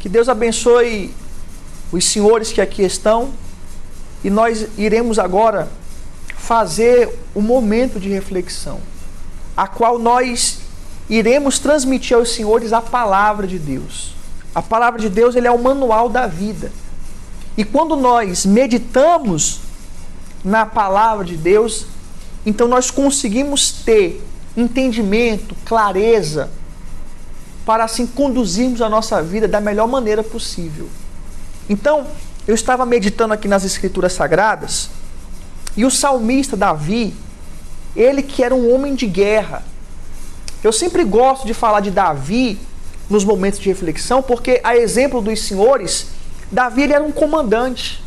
Que Deus abençoe os senhores que aqui estão e nós iremos agora fazer um momento de reflexão, a qual nós iremos transmitir aos senhores a palavra de Deus. A palavra de Deus, ele é o manual da vida. E quando nós meditamos na palavra de Deus, então nós conseguimos ter entendimento, clareza, para assim conduzirmos a nossa vida da melhor maneira possível. Então, eu estava meditando aqui nas Escrituras Sagradas, e o salmista Davi, ele que era um homem de guerra. Eu sempre gosto de falar de Davi nos momentos de reflexão, porque, a exemplo dos senhores, Davi ele era um comandante.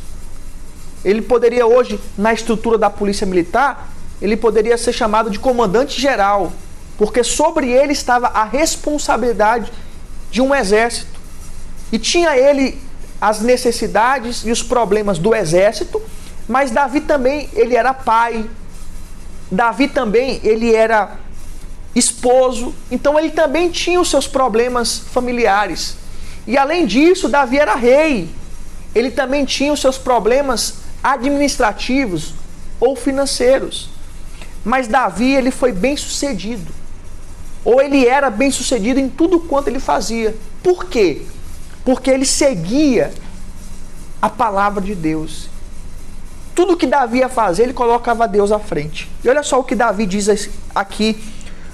Ele poderia hoje, na estrutura da polícia militar, ele poderia ser chamado de comandante geral, porque sobre ele estava a responsabilidade de um exército. E tinha ele as necessidades e os problemas do exército, mas Davi também, ele era pai. Davi também, ele era esposo. Então ele também tinha os seus problemas familiares. E além disso, Davi era rei. Ele também tinha os seus problemas administrativos ou financeiros. Mas Davi, ele foi bem sucedido. Ou ele era bem sucedido em tudo quanto ele fazia. Por quê? Porque ele seguia a palavra de Deus. Tudo que Davi ia fazer, ele colocava Deus à frente. E olha só o que Davi diz aqui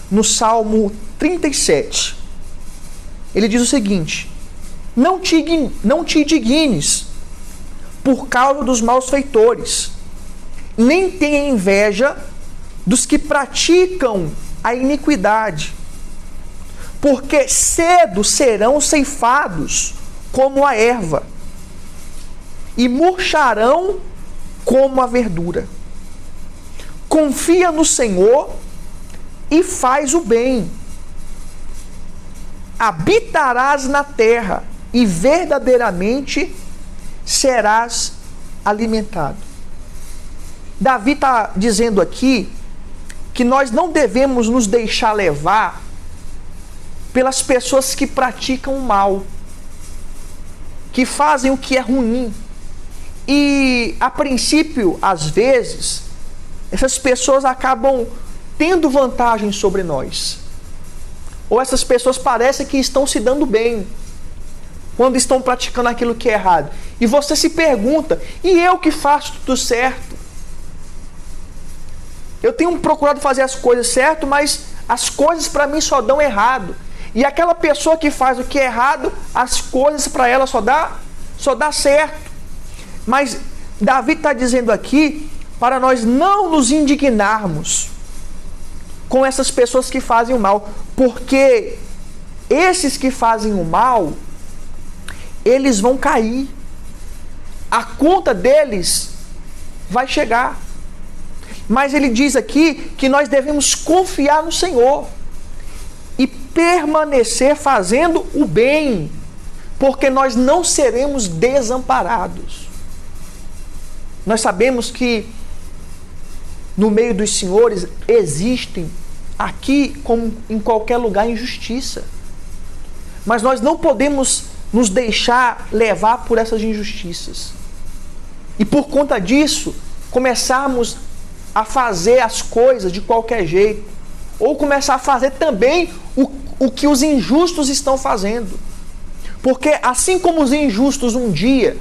no Salmo 37. Ele diz o seguinte: não te indignes por causa dos malfeitores, nem tenha inveja dos que praticam a iniquidade, porque cedo serão ceifados como a erva, e murcharão como a verdura. Confia no Senhor e faz o bem. Habitarás na terra e verdadeiramente serás alimentado. Davi está dizendo aqui que nós não devemos nos deixar levar pelas pessoas que praticam o mal, que fazem o que é ruim. E, a princípio, às vezes, essas pessoas acabam tendo vantagem sobre nós. Ou essas pessoas parecem que estão se dando bem quando estão praticando aquilo que é errado. E você se pergunta: e eu que faço tudo certo? Eu tenho procurado fazer as coisas certo, mas as coisas para mim só dão errado. E aquela pessoa que faz o que é errado, as coisas para ela só dá certo. Mas Davi está dizendo aqui para nós não nos indignarmos com essas pessoas que fazem o mal, porque esses que fazem o mal, eles vão cair. A conta deles vai chegar. Mas ele diz aqui que nós devemos confiar no Senhor e permanecer fazendo o bem, porque nós não seremos desamparados. Nós sabemos que no meio dos senhores existem, aqui como em qualquer lugar, injustiça. Mas nós não podemos nos deixar levar por essas injustiças. E por conta disso, começarmos a fazer as coisas de qualquer jeito. Ou começar a fazer também o que os injustos estão fazendo. Porque assim como os injustos um dia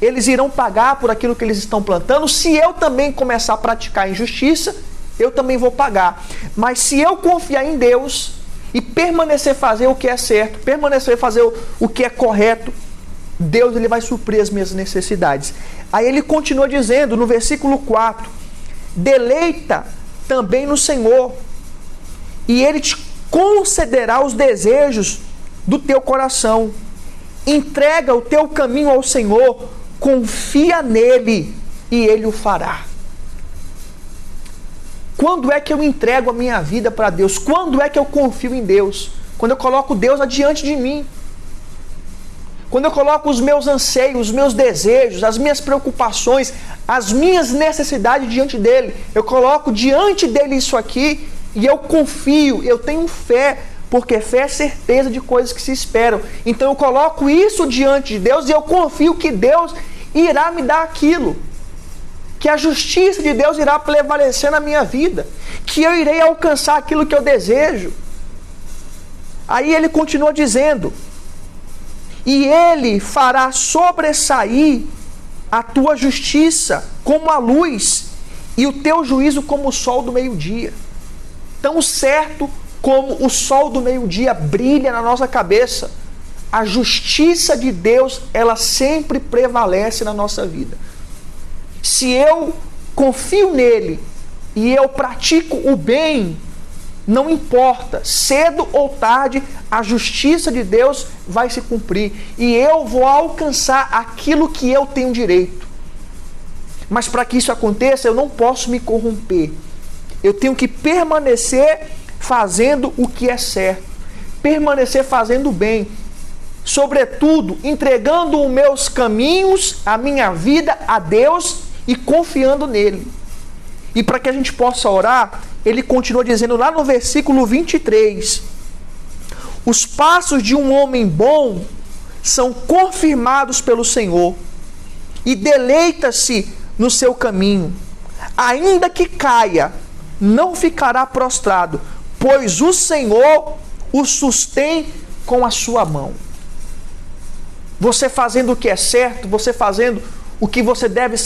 eles irão pagar por aquilo que eles estão plantando, se eu também começar a praticar injustiça, eu também vou pagar. Mas se eu confiar em Deus e permanecer a fazer o que é certo, permanecer a fazer o que é correto, Deus ele vai suprir as minhas necessidades. Aí ele continua dizendo no versículo 4: deleita também no Senhor, e Ele te concederá os desejos do teu coração. Entrega o teu caminho ao Senhor, confia nele e Ele o fará. Quando é que eu entrego a minha vida para Deus? Quando é que eu confio em Deus? Quando eu coloco Deus adiante de mim. Quando eu coloco os meus anseios, os meus desejos, as minhas preocupações, as minhas necessidades diante dele. Eu coloco diante dele isso aqui e eu confio, eu tenho fé, porque fé é certeza de coisas que se esperam. Então eu coloco isso diante de Deus e eu confio que Deus irá me dar aquilo, que a justiça de Deus irá prevalecer na minha vida, que eu irei alcançar aquilo que eu desejo. Aí ele continua dizendo: e ele fará sobressair a tua justiça como a luz e o teu juízo como o sol do meio-dia. Tão certo como o sol do meio-dia brilha na nossa cabeça, a justiça de Deus, ela sempre prevalece na nossa vida. Se eu confio nele e eu pratico o bem, não importa, cedo ou tarde, a justiça de Deus vai se cumprir e eu vou alcançar aquilo que eu tenho direito. Mas para que isso aconteça, eu não posso me corromper. Eu tenho que permanecer fazendo o que é certo, permanecer fazendo o bem, sobretudo entregando os meus caminhos, a minha vida a Deus e confiando nele. E para que a gente possa orar, ele continua dizendo lá no versículo 23: os passos de um homem bom são confirmados pelo Senhor e deleita-se no seu caminho. Ainda que caia, não ficará prostrado, pois o Senhor o sustém com a sua mão. Você fazendo o que é certo, você fazendo o que você deve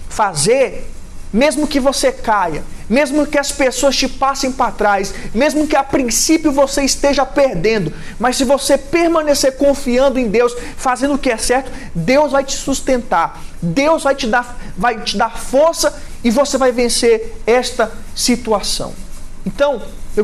fazer, mesmo que você caia, mesmo que as pessoas te passem para trás, mesmo que a princípio você esteja perdendo, mas se você permanecer confiando em Deus, fazendo o que é certo, Deus vai te sustentar, Deus vai te dar força e você vai vencer esta situação. Então,